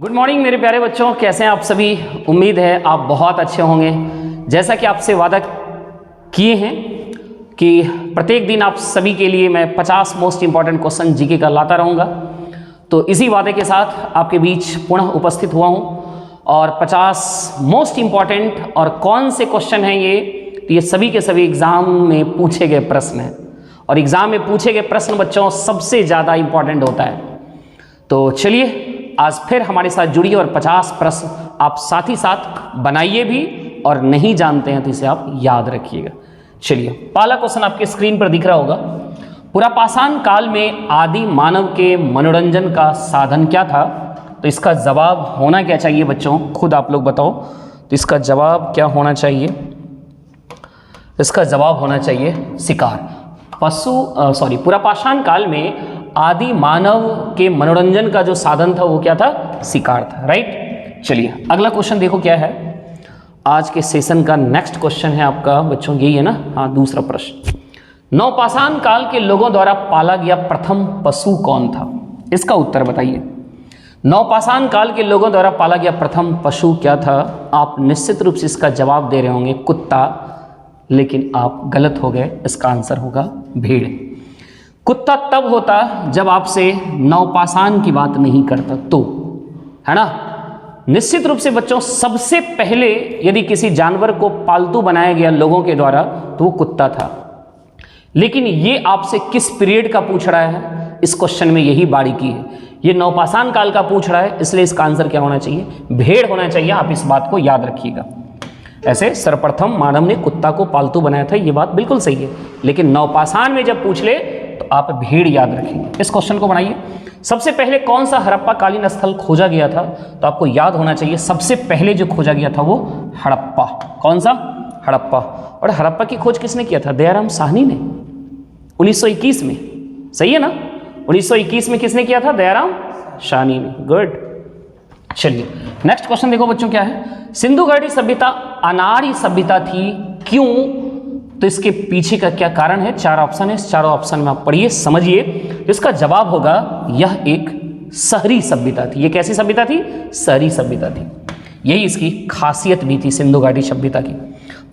Good morning मेरे प्यारे बच्चों, कैसे हैं आप सभी। उम्मीद है आप बहुत अच्छे होंगे। जैसा कि आपसे वादा किए हैं कि प्रत्येक दिन आप सभी के लिए मैं 50 मोस्ट इंपॉर्टेंट क्वेश्चन जीके का लाता रहूँगा, तो इसी वादे के साथ आपके बीच पुनः उपस्थित हुआ हूँ। और 50 मोस्ट इंपॉर्टेंट और कौन से क्वेश्चन हैं ये, तो ये सभी के सभी एग्ज़ाम में पूछे गए प्रश्न हैं। और एग्ज़ाम में पूछे गए प्रश्न बच्चों सबसे ज़्यादा इंपॉर्टेंट होता है। तो चलिए आज फिर हमारे साथ जुड़िए और 50 प्रश्न आप साथ ही साथ बनाइए भी, और नहीं जानते हैं तो इसे आप याद रखिएगा। चलिए पहला क्वेश्चन आपके स्क्रीन पर दिख रहा होगा। पुरापाषाण काल में आदि मानव के मनोरंजन का साधन क्या था? तो इसका जवाब होना क्या चाहिए बच्चों, खुद आप लोग बताओ। तो इसका जवाब क्या होना चाहिए? इसका जवाब होना चाहिए शिकार। पुरापाषाण काल में आदि मानव के मनोरंजन का जो साधन था वो क्या था? शिकार था। राइट। चलिए अगला क्वेश्चन देखो क्या है। आज के सेशन का नेक्स्ट क्वेश्चन है आपका बच्चों, यही है ना? हाँ, दूसरा प्रश्न। नवपाषाण काल के लोगों द्वारा पाला गया प्रथम पशु कौन था? इसका उत्तर बताइए। नवपाषाण काल के लोगों द्वारा पाला गया प्रथम पशु क्या था? आप निश्चित रूप से इसका जवाब दे रहे होंगे कुत्ता, लेकिन आप गलत हो गए। इसका आंसर होगा भेड़। कुत्ता तब होता जब आपसे नवपाषाण की बात नहीं करता तो, है ना? निश्चित रूप से बच्चों सबसे पहले यदि किसी जानवर को पालतू बनाया गया लोगों के द्वारा तो वो कुत्ता था। लेकिन ये आपसे किस पीरियड का पूछ रहा है? इस क्वेश्चन में यही बारीकी है। ये नवपाषाण काल का पूछ रहा है, इसलिए इसका आंसर क्या होना चाहिए? भेड़ होना चाहिए। आप इस बात को याद रखिएगा। ऐसे सर्वप्रथम मानव ने कुत्ता को पालतू बनाया था, ये बात बिल्कुल सही है। लेकिन नवपाषाण में जब पूछ ले तो आप भेड़ याद रखेंगे। इस क्वेश्चन को बनाइए। सबसे पहले कौन सा हड़प्पा कालीन स्थल खोजा गया था? तो आपको याद होना चाहिए सबसे पहले जो खोजा गया था वो हड़प्पा। कौन सा? हड़प्पा। और हड़प्पा की खोज किसने किया था? दयाराम साहनी ने 1921 में। सही है ना? 1921 में किसने किया था? दयाराम साहनी ने। गुड। चलिए नेक्स्ट क्वेश्चन देखो बच्चों क्या है। सिंधु घाटी सभ्यता अनार्य सभ्यता थी, क्यों? तो इसके पीछे का क्या कारण है? 4 ऑप्शन है, इस चारों ऑप्शन में आप पढ़िए, समझिए। तो इसका जवाब होगा यह एक शहरी सभ्यता थी। ये कैसी सभ्यता थी? शहरी सभ्यता थी। यही इसकी खासियत भी थी सिंधु घाटी सभ्यता की।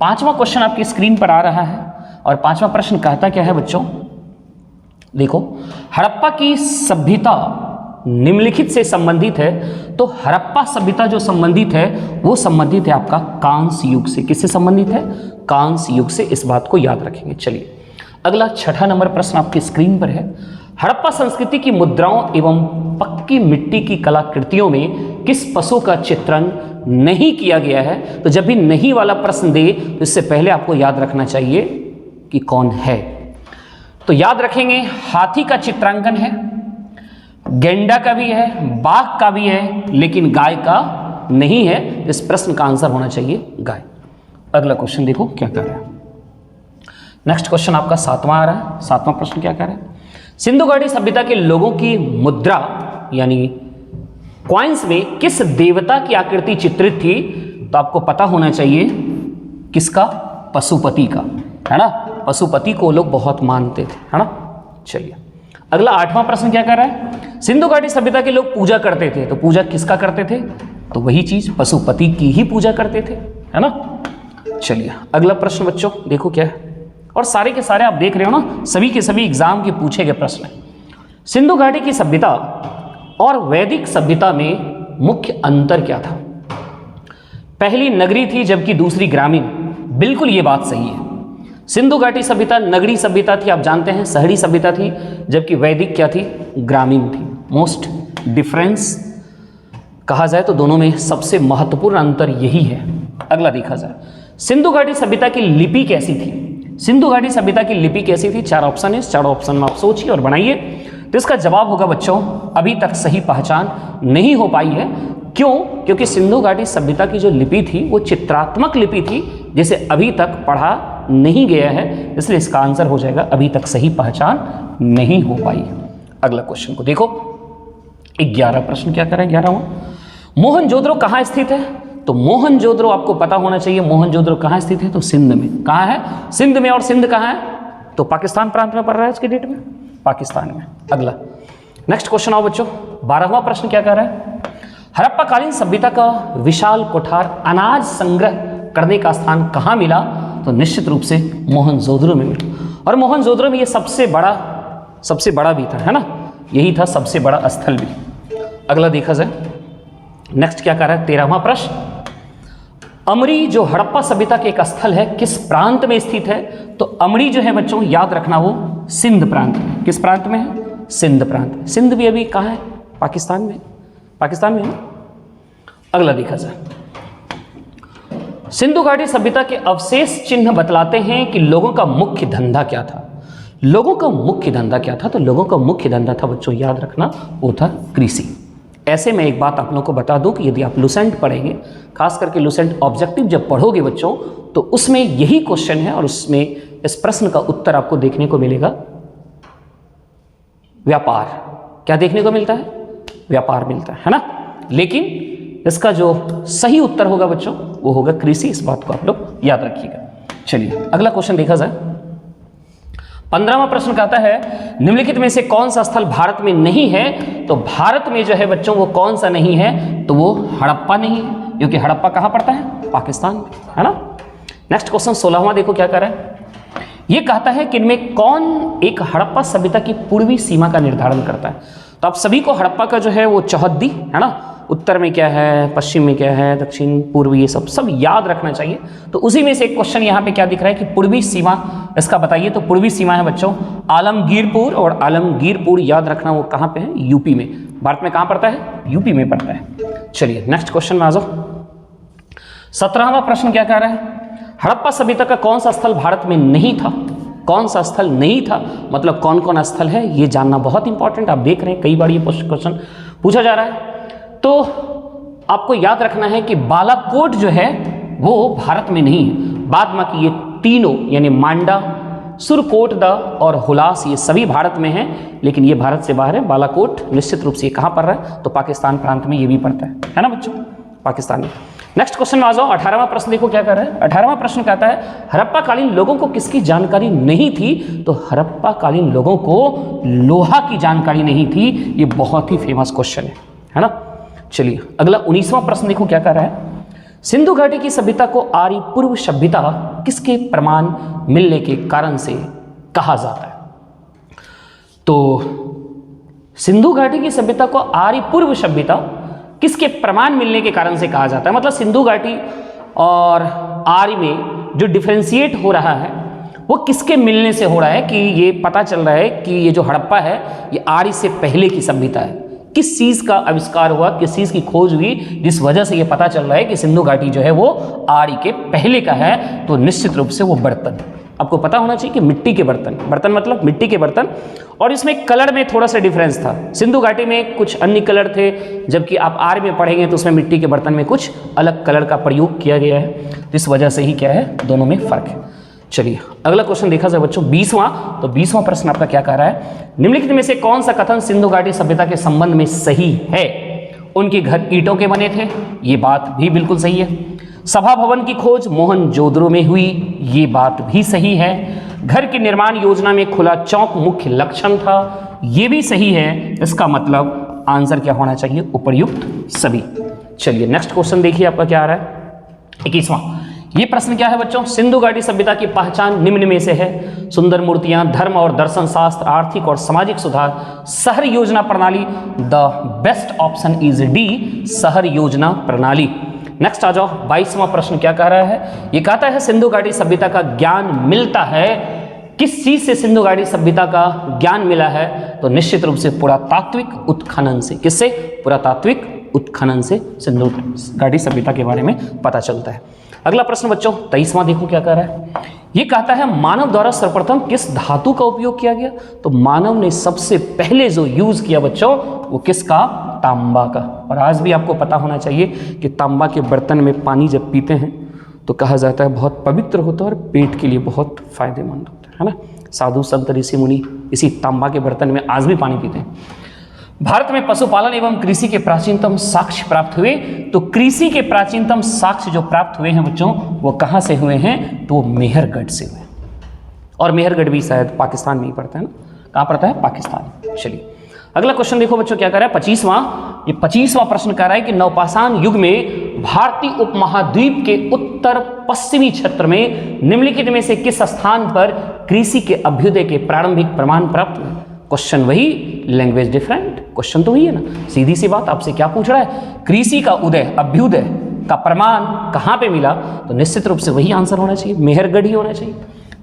5वां क्वेश्चन आपकी स्क्रीन पर आ रहा है और 5वां प्रश्न कहता क्या है बच्चों? देखो, हड़प्पा की सभ्यता निम्नलिखित से संबंधित है। तो हड़प्पा सभ्यता जो संबंधित है वो संबंधित है आपका कांस्य युग से। किससे संबंधित है? कांस्य युग से। इस बात को याद रखेंगे। चलिए अगला 6ठा नंबर प्रश्न आपकी स्क्रीन पर है। हड़प्पा संस्कृति की मुद्राओं एवं पक्की मिट्टी की कलाकृतियों में किस पशु का चित्रण नहीं किया गया है? तो जब भी नहीं वाला प्रश्न दे तो इससे पहले आपको याद रखना चाहिए कि कौन है। तो याद रखेंगे हाथी का चित्रांकन है, गेंडा का भी है, बाघ का भी है, लेकिन गाय का नहीं है। इस प्रश्न का आंसर होना चाहिए गाय। अगला क्वेश्चन देखो क्या कर रहा है। नेक्स्ट क्वेश्चन आपका 7वां आ रहा है। 7वां प्रश्न क्या कर रहा है? सिंधु घाटी सभ्यता के लोगों की मुद्रा यानी कॉइन्स में किस देवता की आकृति चित्रित थी? तो आपको पता होना चाहिए किसका? पशुपति का, है ना? पशुपति को लोग बहुत मानते थे, है ना? चलिए अगला 8वां प्रश्न क्या कर रहा है? सिंधु घाटी सभ्यता के लोग पूजा करते थे, तो पूजा किसका करते थे? तो वही चीज पशुपति की ही पूजा करते थे, है ना? चलिए अगला प्रश्न बच्चों देखो क्या है। और सारे के सारे आप देख रहे हो ना, सभी के सभी एग्जाम के पूछे गए प्रश्न हैं। सिंधु घाटी की सभ्यता और वैदिक सभ्यता में मुख्य अंतर क्या था? पहली नगरी थी जबकि दूसरी ग्रामीण। बिल्कुल ये बात सही है। सिंधु घाटी सभ्यता नगरी सभ्यता थी, आप जानते हैं, शहरी सभ्यता थी, जबकि वैदिक क्या थी? ग्रामीण थी। मोस्ट डिफरेंस कहा जाए तो दोनों में सबसे महत्वपूर्ण अंतर यही है। अगला देखा जाए, सिंधु घाटी सभ्यता की लिपि कैसी थी? सिंधु घाटी सभ्यता की लिपि कैसी थी? 4 ऑप्शन है, इस 4 ऑप्शन में आप सोचिए और बनाइए। तो इसका जवाब होगा बच्चों अभी तक सही पहचान नहीं हो पाई है। क्यों? क्योंकि सिंधु घाटी सभ्यता की जो लिपि थी वो चित्रात्मक लिपि थी, जिसे अभी तक पढ़ा नहीं गया है, इसलिए इसका आंसर हो जाएगा अभी तक सही पहचान नहीं हो पाई। अगला क्वेश्चन को देखो, 11 प्रश्न क्या करें? 11वां, मोहनजोदड़ो कहाँ स्थित है? तो मोहनजोदड़ो आपको पता होना चाहिए। मोहनजोदड़ो कहाँ स्थित है? तो सिंध में। कहाँ है? सिंध में। और सिंध कहाँ है? तो पाकिस्तान प्रांत में पड़ रहा है इसके डेट में, पाकिस्तान में। अगला नेक्स्ट क्वेश्चन आओ बच्चों, 12वां प्रश्न क्या कह रहा है? हड़प्पाकालीन सभ्यता का विशाल कोठार अनाज संग्रह करने का स्थान कहाँ मिला? तो निश्चित रूप से मोहनजोदड़ो में मिला। और मोहनजोदड़ो में ये सबसे बड़ा भी था, है ना, यही था सबसे बड़ा स्थल भी। अगला देखा जाए, नेक्स्ट क्या कर रहा है, 13वां प्रश्न। अमरी जो हड़प्पा सभ्यता के एक स्थल है किस प्रांत में स्थित है? तो अमरी जो है बच्चों याद रखना वो सिंध प्रांत में। किस प्रांत में है? सिंध प्रांत। सिंध भी अभी कहाँ है? पाकिस्तान में है। अगला देखा जाए, सिंधु घाटी सभ्यता के अवशेष चिन्ह बतलाते हैं कि लोगों का मुख्य धंधा क्या था। लोगों का मुख्य धंधा क्या था? तो लोगों का मुख्य धंधा था बच्चों, याद रखना, वो था कृषि। ऐसे में एक बात आप लोगों को बता दूं कि यदि आप लुसेंट पढ़ेंगे, खास करके लुसेंट ऑब्जेक्टिव जब पढ़ोगे बच्चों, तो उसमें यही क्वेश्चन है और उसमें इस प्रश्न का उत्तर आपको देखने को मिलेगा व्यापार। क्या देखने को मिलता है? व्यापार मिलता है ना। लेकिन इसका जो सही उत्तर होगा बच्चों वो होगा कृषि। इस बात को आप लोग याद रखिएगा। चलिए अगला क्वेश्चन देखा जाए। 15वां प्रश्न कहता है निम्नलिखित में से कौन सा स्थल भारत में नहीं है? तो भारत में जो है बच्चों वो कौन सा नहीं है? तो वो हड़प्पा नहीं है, क्योंकि हड़प्पा कहाँ पड़ता है? पाकिस्तान में, है ना। नेक्स्ट क्वेश्चन 16वां देखो क्या कर रहा है। ये कहता है कि इनमें कौन एक हड़प्पा सभ्यता की पूर्वी सीमा का निर्धारण करता है? तो आप सभी को हड़प्पा का जो है वो चौहद्दी, है ना, उत्तर में क्या है, पश्चिम में क्या है, दक्षिण पूर्व, ये सब याद रखना चाहिए। तो उसी में से एक क्वेश्चन यहाँ पे क्या दिख रहा है कि पूर्वी सीमा इसका बताइए। तो पूर्वी सीमा है बच्चों आलमगीरपुर, और आलमगीरपुर याद रखना वो कहाँ पे है? यूपी में। भारत में कहाँ पड़ता है? यूपी में पड़ता है। चलिए नेक्स्ट क्वेश्चन में आ जाओ। 17वां प्रश्न क्या कह रहा है? हड़प्पा सभ्यता का कौन सा स्थल भारत में नहीं था? कौन सा स्थल नहीं था, मतलब कौन कौन स्थल है, ये जानना बहुत इंपॉर्टेंट। आप देख रहे हैं कई बार ये क्वेश्चन पूछा जा रहा है। तो आपको याद रखना है कि बालाकोट जो है वो भारत में नहीं है। बाद में कि ये तीनों यानी मांडा, सुरकोटदा और हुलास ये सभी भारत में हैं, लेकिन ये भारत से बाहर है। बालाकोट निश्चित रूप से कहाँ पड़ रहा है? तो पाकिस्तान प्रांत में ये भी पड़ता है ना बच्चों, पाकिस्तान में। नेक्स्ट क्वेश्चन में आ जाओ। 18वां प्रश्न देखो क्या कर रहा है। 18वां प्रश्न कहता है हड़प्पा कालीन लोगों को किसकी जानकारी नहीं थी? तो हड़प्पा कालीन लोगों को लोहा की जानकारी नहीं थी। ये बहुत ही फेमस क्वेश्चन है ना। चलिए अगला 19वां प्रश्न देखो क्या कर रहा है। सिंधु घाटी की सभ्यता को आर्य पूर्व सभ्यता किसके प्रमाण मिलने के कारण से कहा जाता है? तो सिंधु घाटी की सभ्यता को आर्य पूर्व सभ्यता किसके प्रमाण मिलने के कारण से कहा जाता है? मतलब सिंधु घाटी और आर्य में जो डिफरेंशिएट हो रहा है वो किसके मिलने से हो रहा है कि ये पता चल रहा है कि ये जो हड़प्पा है ये आर्य से पहले की सभ्यता है। किस चीज़ का आविष्कार हुआ, किस चीज़ की खोज हुई जिस वजह से ये पता चल रहा है कि सिंधु घाटी जो है वो आर्य के पहले का है? तो निश्चित रूप से वो बर्तन। आपको पता होना चाहिए कि मिट्टी के बर्तन, बर्तन मतलब मिट्टी के बर्तन। और इसमें कलर में थोड़ा सा डिफरेंस था। सिंधु घाटी में कुछ अन्य कलर थे, जबकि आप आर्य में पढ़ेंगे तो उसमें मिट्टी के बर्तन में कुछ अलग कलर का प्रयोग किया गया है। तो इस वजह से ही क्या है, दोनों में फर्क है। चलिए अगला क्वेश्चन देखा जाए बच्चों 20वां। तो 20वां प्रश्न आपका क्या कह रहा है? निम्नलिखित में से कौन सा कथन सिंधु घाटी सभ्यता के संबंध में सही है? उनके घर ईंटों के बने थे, ये बात भी बिल्कुल सही है। सभा भवन की खोज मोहनजोदड़ो में हुई, ये बात भी सही है। घर की निर्माण योजना में खुला चौक मुख्य लक्षण था, ये भी सही है। इसका मतलब आंसर क्या होना चाहिए? उपर्युक्त सभी। चलिए नेक्स्ट क्वेश्चन देखिए आपका क्या आ रहा है। 21वां ये प्रश्न क्या है बच्चों? सिंधु घाटी सभ्यता की पहचान निम्न में से है। सुंदर मूर्तियां, धर्म और दर्शन शास्त्र, आर्थिक और सामाजिक सुधार, शहर योजना प्रणाली। The best option is D, शहर योजना प्रणाली। नेक्स्ट आ जाओ। 22वां प्रश्न क्या कह रहा है? ये कहता है सिंधु घाटी सभ्यता का ज्ञान मिलता है। किस चीज से सिंधु घाटी सभ्यता का ज्ञान मिला है? तो निश्चित रूप से पुरातात्विक उत्खनन से। किससे? पुरातात्विक उत्खनन से सिंधु घाटी सभ्यता के बारे में पता चलता है। अगला प्रश्न बच्चों 23वां देखो क्या कह रहा है। ये कहता है मानव द्वारा सर्वप्रथम किस धातु का उपयोग किया गया? तो मानव ने सबसे पहले जो यूज किया बच्चों वो किसका? तांबा का। और आज भी आपको पता होना चाहिए कि तांबा के बर्तन में पानी जब पीते हैं तो कहा जाता है बहुत पवित्र होता है और पेट के लिए बहुत फायदेमंद होता है ना। साधु संत ऋषि मुनि इसी तांबा के बर्तन में आज भी पानी पीते हैं। भारत में पशुपालन एवं कृषि के प्राचीनतम साक्ष्य प्राप्त हुए। तो कृषि के प्राचीनतम साक्ष्य जो प्राप्त हुए हैं बच्चों वो कहाँ से हुए हैं? तो मेहरगढ़ से हुए। और मेहरगढ़ भी शायद पाकिस्तान में ही पड़ता है ना। कहाँ पड़ता है? पाकिस्तान। चलिए अगला क्वेश्चन देखो बच्चों क्या कर रहा है, 25वां प्रश्न कर रहा है कि नवपाषाण युग में भारतीय उपमहाद्वीप के उत्तर पश्चिमी क्षेत्र में निम्नलिखित में से किस स्थान पर कृषि के अभ्युदय के प्रारंभिक प्रमाण प्राप्त हुए? क्वेश्चन वही, लैंग्वेज डिफरेंट, क्वेश्चन तो वही है ना। सीधी सी बात, आपसे क्या पूछ रहा है, कृषि का उदय, अभ्युदय का प्रमाण कहां पे मिला? तो निश्चित रूप से वही आंसर होना चाहिए, मेहरगढ़ ही होना चाहिए।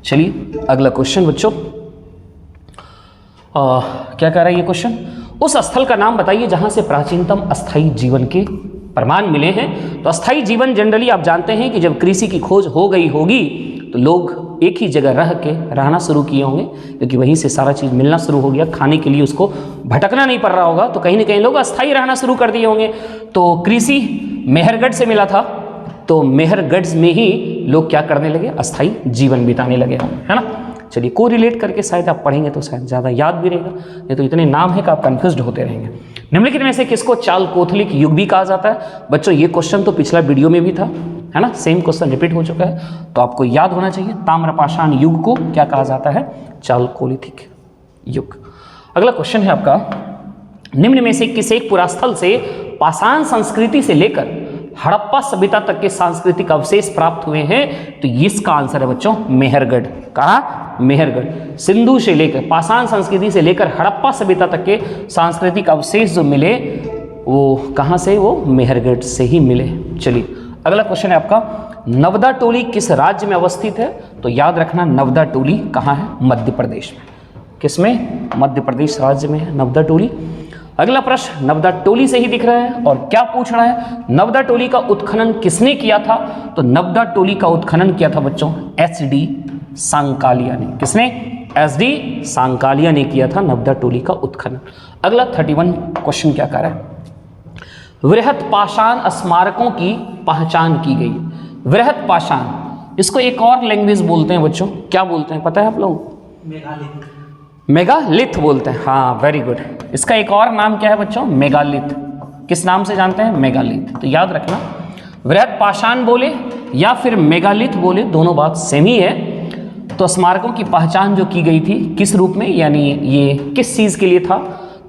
चलिए अगला क्वेश्चन बच्चों, क्या कह रहा है ये क्वेश्चन, उस स्थल का नाम बताइए जहां से प्राचीनतम अस्थायी जीवन के प्रमाण मिले हैं। तो अस्थायी जीवन जनरली आप जानते हैं कि जब कृषि की खोज हो गई होगी तो लोग एक ही जगह रहना शुरू किए होंगे, क्योंकि वहीं से सारा चीज़ मिलना शुरू हो गया, खाने के लिए उसको भटकना नहीं पड़ रहा होगा, तो कहीं ना कहीं लोग अस्थायी रहना शुरू कर दिए होंगे। तो कृषि मेहरगढ़ से मिला था, तो मेहरगढ़ में ही लोग क्या करने लगे, अस्थायी जीवन बिताने लगे होंगे, है ना। चलिए को रिलेट करके शायद आप पढ़ेंगे तो शायद ज़्यादा याद भी रहेगा, ये तो इतने नाम है कि आप कन्फ्यूज्ड होते रहेंगे। निम्नलिखित में से किसको चाल कोथलिक युग भी कहा जाता है? बच्चों ये क्वेश्चन तो पिछला वीडियो में भी था, है ना, सेम क्वेश्चन रिपीट हो चुका है, तो आपको याद होना चाहिए। ताम्रपाषाण युग को क्या कहा जाता है? चालकोलिथिक युग। अगला क्वेश्चन है आपका, निम्न में से किस एक पुरास्थल से पाषाण संस्कृति से लेकर हड़प्पा सभ्यता तक के सांस्कृतिक अवशेष प्राप्त हुए हैं? तो इसका आंसर है बच्चों मेहरगढ़। कहा? मेहरगढ़। सिंधु से लेकर, पाषाण संस्कृति से लेकर हड़प्पा सभ्यता तक के सांस्कृतिक अवशेष जो मिले वो कहाँ से? वो मेहरगढ़ से ही मिले। चलिए अगला क्वेश्चन है आपका, नवदा टोली किस राज्य में अवस्थित है? तो याद रखना नवदा टोली कहाँ है? मध्य प्रदेश में। किसमें? मध्य प्रदेश राज्य में है नवदा टोली। अगला प्रश्न नवदा टोली से ही दिख रहा है और क्या पूछ रहा है, नवदा टोली का उत्खनन किसने किया था? तो नवदा टोली का उत्खनन किया था बच्चों एच.डी. सांकालिया ने। किसने? एच.डी. सांकालिया ने किया था नवदा टोली का उत्खनन। अगला 31 क्वेश्चन क्या कर रहा है, वृहत पाषाण स्मारकों की पहचान की गई। वृहत पाषाण, इसको एक और लैंग्वेज बोलते हैं बच्चों, क्या बोलते हैं पता है आप लोग? मेगालिथ बोलते हैं। हाँ वेरी गुड। इसका एक और नाम क्या है बच्चों? मेगालिथ। किस नाम से जानते हैं? मेगालिथ। तो याद रखना, वृहत पाषाण बोले या फिर मेगालिथ बोले, दोनों बात सेम ही है। तो स्मारकों की पहचान जो की गई थी किस रूप में, यानी ये किस चीज़ के लिए था?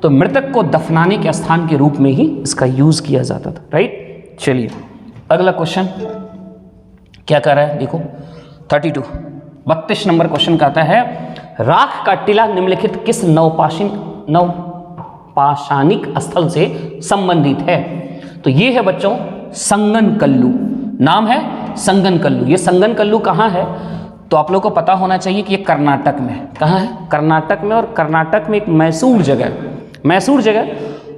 तो मृतक को दफनाने के स्थान के रूप में ही इसका यूज किया जाता था, राइट। चलिए अगला क्वेश्चन क्या कर रहा है देखो, 32 नंबर क्वेश्चन कहता है, राख का टीला निम्नलिखित किस नवपाषाणिक स्थल से संबंधित है? तो ये है बच्चों संगनकल्लू, नाम है संगनकल्लू। ये संगनकल्लू कहाँ है? तो आप लोग को पता होना चाहिए कि ये कर्नाटक में है। कहाँ है? कर्नाटक में। और कर्नाटक में एक मैसूर जगह, मैसूर जगह,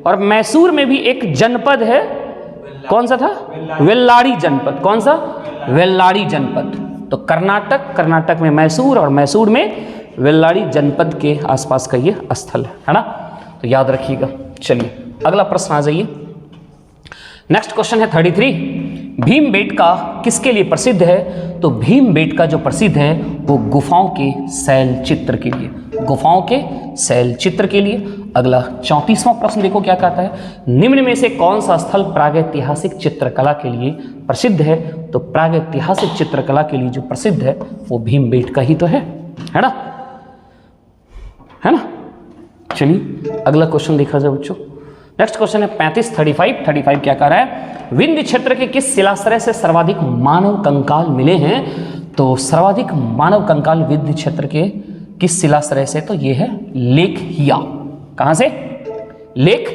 और मैसूर में भी एक जनपद है, कौन सा था? वेल्लारी जनपद। कौन सा? वेल्लारी जनपद। तो कर्नाटक में मैसूर और मैसूर में वेल्लारी जनपद के आसपास का ये स्थल है ना, तो याद रखिएगा। चलिए अगला प्रश्न आ जाइए, नेक्स्ट क्वेश्चन है 33, भीमबेटका किसके लिए प्रसिद्ध है? तो भीमबेटका जो प्रसिद्ध है वो गुफाओं के शैल चित्र के लिए, गुफाओं के शैल चित्र के लिए। अगला 34वां प्रश्न देखो क्या कहता है, निम्न में से कौन सा स्थल प्रागैतिहासिक चित्रकला के लिए प्रसिद्ध है? तो प्रागैतिहासिक चित्रकला के लिए जो प्रसिद्ध है वो भीमबेटका ही तो है ना, है ना। चलिए अगला क्वेश्चन देखा जाए बच्चों, नेक्स्ट क्वेश्चन है 35 क्या कह रहा है, विंध्य क्षेत्र के किस शिलाश्रय से सर्वाधिक मानव कंकाल मिले हैं? तो सर्वाधिक मानव कंकाल विंध्य क्षेत्र के किस शिलाश्रय से? तो ये है लेक हिया। कहां से? लेक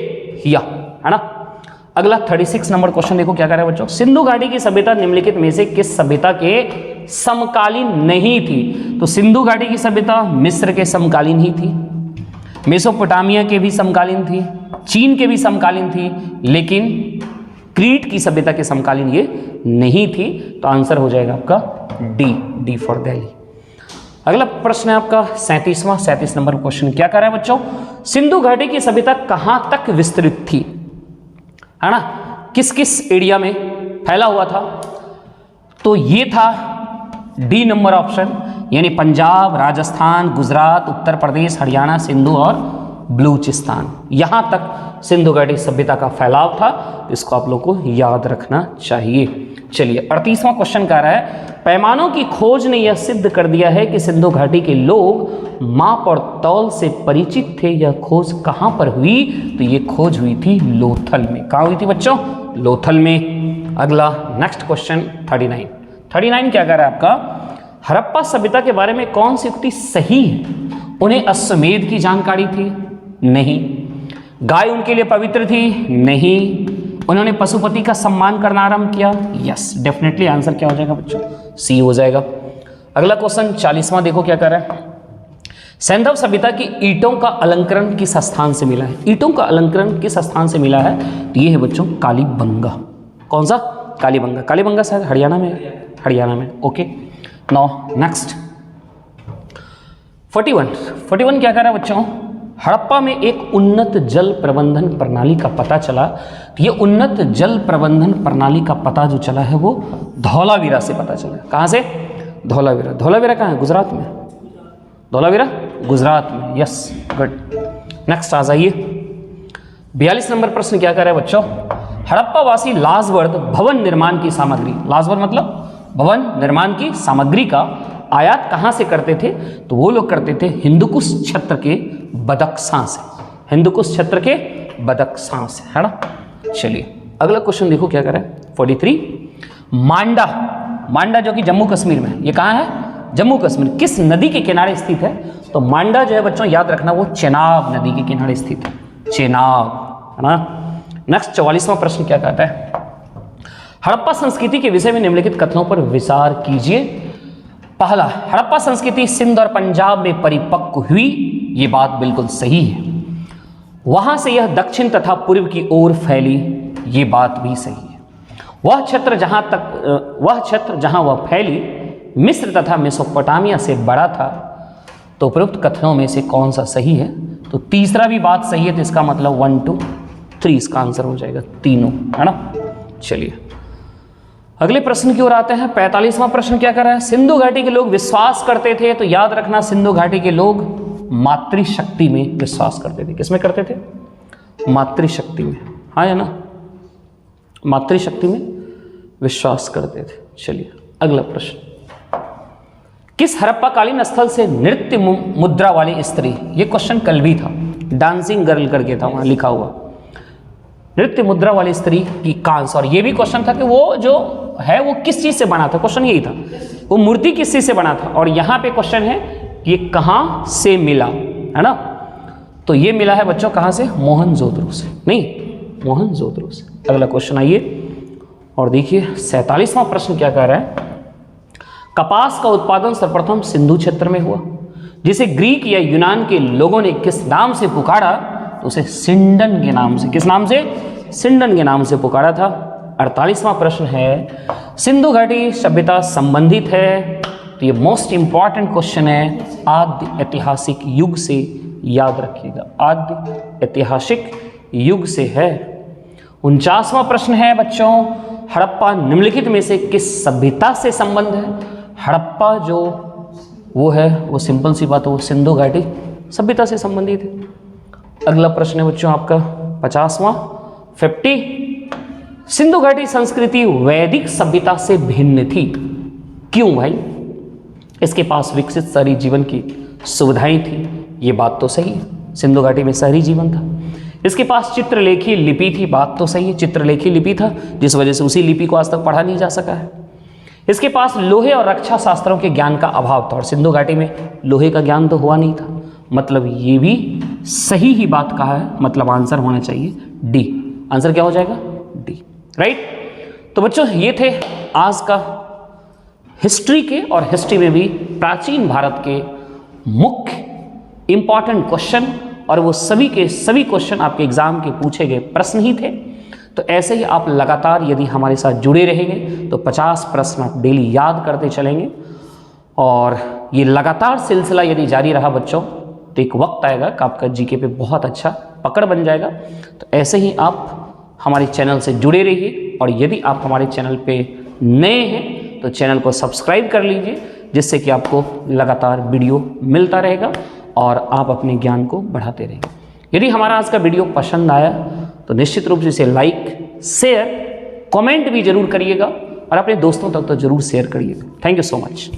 हिया, है ना। अगला 36 नंबर क्वेश्चन देखो क्या कह रहा है बच्चों, सिंधु घाटी की सभ्यता निम्नलिखित में से किस सभ्यता के समकालीन नहीं थी? तो सिंधु घाटी की सभ्यता मिस्र के समकालीन ही थी, मेसोपोटामिया के भी समकालीन थी, चीन के भी समकालीन थी, लेकिन क्रीट की सभ्यता के समकालीन ये नहीं थी। तो आंसर हो जाएगा आपका डी फॉर दिल्ली। अगला प्रश्न है आपका 37 नंबर क्वेश्चन क्या कर रहा है बच्चों, सिंधु घाटी की सभ्यता कहां तक विस्तृत थी, है ना, किस किस एरिया में फैला हुआ था? तो ये था डी नंबर ऑप्शन, यानी पंजाब, राजस्थान, गुजरात, उत्तर प्रदेश, हरियाणा, सिंधु और बलूचिस्तान। यहां तक सिंधु घाटी सभ्यता का फैलाव था, इसको आप लोग को याद रखना चाहिए। चलिए 38वां क्वेश्चन कह रहा है, पैमानों की खोज ने यह सिद्ध कर दिया है कि सिंधु घाटी के लोग माप और तौल से परिचित थे। यह खोज कहां पर हुई? तो ये खोज हुई थी लोथल में। कहां हुई थी बच्चों? लोथल में। अगला नेक्स्ट क्वेश्चन 39 क्या कह रहा है आपका, हड़प्पा सभ्यता के बारे में कौन सी उक्ति सही है? उन्हें अश्वमेध की जानकारी थी? नहीं। गाय उनके लिए पवित्र थी? नहीं। उन्होंने पशुपति का सम्मान करना आरंभ किया? यस। डेफिनेटली आंसर क्या हो जाएगा बच्चों? सी हो जाएगा। अगला क्वेश्चन 40वां देखो क्या कर रहा है, सैंधव सभ्यता की ईंटों का अलंकरण किस स्थान से मिला है? ईंटों का अलंकरण किस स्थान से मिला है? तो ये है बच्चों कालीबंगा। कौन सा? कालीबंगा। कालीबंगा शायद हरियाणा में है। हरियाणा में। ओके। नाउ नेक्स्ट 41 क्या कर रहा है बच्चों, हड़प्पा में एक उन्नत जल प्रबंधन प्रणाली का पता चला। तो ये उन्नत जल प्रबंधन प्रणाली का पता जो चला है वो धौलावीरा से पता चला। कहाँ से? धौलावीरा। धौलावीरा कहाँ है? गुजरात में। धौलावीरा गुजरात में। Yes, good. नेक्स्ट आ जाइए। 42 नंबर प्रश्न क्या कर रहा है बच्चों, हड़प्पावासी लाजवर्द भवन निर्माण की सामग्री, लाजवर्द मतलब भवन निर्माण की सामग्री का आयात कहाँ से करते थे? तो वो लोग करते थे हिंदुकुश क्षेत्र के बदख्शां से। हिंदुकुश क्षेत्र के बदख्शां से, है ना। चलिए अगला क्वेश्चन देखो क्या कर रहा है 43, मांडा जो कि जम्मू कश्मीर में, ये कहाँ है? जम्मू कश्मीर। किस नदी के किनारे स्थित है? तो मांडा जो है बच्चों याद रखना वो चेनाब नदी के किनारे स्थित है। चेनाब, है ना। नेक्स्ट 44वां प्रश्न क्या कहता है, हड़प्पा संस्कृति के विषय में निम्नलिखित कथनों पर विचार कीजिए। पहला, हड़प्पा संस्कृति सिंध और पंजाब में परिपक्व हुई, ये बात बिल्कुल सही है। वहां से यह दक्षिण तथा पूर्व की ओर फैली, ये बात भी सही है। वह क्षेत्र जहां वह फैली मिस्र तथा मेसोपोटामिया से बड़ा था। तो उपरोक्त कथनों में से कौन सा सही है? तो तीसरा भी बात सही है, तो इसका मतलब 1 2 3 इसका आंसर हो जाएगा, तीनों, है ना। चलिए अगले प्रश्न की ओर आते हैं। 45वां प्रश्न क्या कर रहा है, सिंधु घाटी के लोग विश्वास करते थे। तो याद रखना सिंधु घाटी के लोग मातृशक्ति में विश्वास करते थे। किसमें करते थे? मातृशक्ति में, हाँ या ना, मातृशक्ति में विश्वास करते थे। चलिए अगला प्रश्न, किस हड़प्पाकालीन स्थल से नृत्य मुद्रा वाली स्त्री, ये क्वेश्चन कल भी था, डांसिंग गर्ल करके था वहां लिखा हुआ, नृत्य मुद्रा वाली स्त्री की कांस। और ये भी क्वेश्चन था कि वो जो है वो किस चीज से बना था, क्वेश्चन यही था, वो मूर्ति किस चीज से बना था। और यहाँ पे क्वेश्चन है ये कहाँ से मिला, है ना। तो ये मिला है बच्चों कहाँ से? मोहनजोदड़ो से, नहीं मोहनजोदड़ो से। अगला क्वेश्चन आइए और देखिए 47वां प्रश्न क्या कह रहा है, कपास का उत्पादन सर्वप्रथम सिंधु क्षेत्र में हुआ, जिसे ग्रीक या यूनान के लोगों ने किस नाम से पुकारा? तो उसे सिंडन के नाम से, किस नाम से? सिंडन के नाम से पुकारा था। 48वां प्रश्न है, सिंधु घाटी सभ्यता संबंधित है, तो ये मोस्ट इंपॉर्टेंट क्वेश्चन है, आद्य ऐतिहासिक युग से, याद रखिएगा, आद्य ऐतिहासिक युग से है। 49वां प्रश्न है बच्चों, हड़प्पा निम्नलिखित में से किस सभ्यता से संबंध है? हड़प्पा जो वो है वो सिंपल सी बात है, वो सिंधु घाटी सभ्यता से संबंधित है। अगला प्रश्न है बच्चों आपका 50वां 50, सिंधु घाटी संस्कृति वैदिक सभ्यता से भिन्न थी, क्यों भाई? इसके पास विकसित शहरी जीवन की सुविधाएं थी, ये बात तो सही है, सिंधु घाटी में शहरी जीवन था। इसके पास चित्रलेखी लिपि थी, बात तो सही है, चित्रलेखी लिपि था, जिस वजह से उसी लिपि को आज तक पढ़ा नहीं जा सका है। इसके पास लोहे और रक्षा शास्त्रों के ज्ञान का अभाव था, और सिंधु घाटी में लोहे का ज्ञान तो हुआ नहीं था, मतलब ये भी सही ही बात कहा है, मतलब आंसर होना चाहिए डी। आंसर क्या हो जाएगा? D, right. तो बच्चों ये थे आज का हिस्ट्री के, और हिस्ट्री में भी प्राचीन भारत के मुख्य इंपॉर्टेंट क्वेश्चन, और वो सभी के सभी क्वेश्चन आपके एग्जाम के पूछे गए प्रश्न ही थे। तो ऐसे ही आप लगातार यदि हमारे साथ जुड़े रहेंगे तो 50 प्रश्न आप डेली याद करते चलेंगे, और ये लगातार सिलसिला यदि जारी रहा बच्चों तो एक वक्त आएगा कि आपका जीके पे बहुत अच्छा पकड़ बन जाएगा। तो ऐसे ही आप हमारे चैनल से जुड़े रहिए, और यदि आप हमारे चैनल पे नए हैं तो चैनल को सब्सक्राइब कर लीजिए, जिससे कि आपको लगातार वीडियो मिलता रहेगा और आप अपने ज्ञान को बढ़ाते रहेंगे। यदि हमारा आज का वीडियो पसंद आया तो निश्चित रूप से इसे लाइक, शेयर, कमेंट भी जरूर करिएगा और अपने दोस्तों तक तो जरूर शेयर करिएगा। Thank you so much.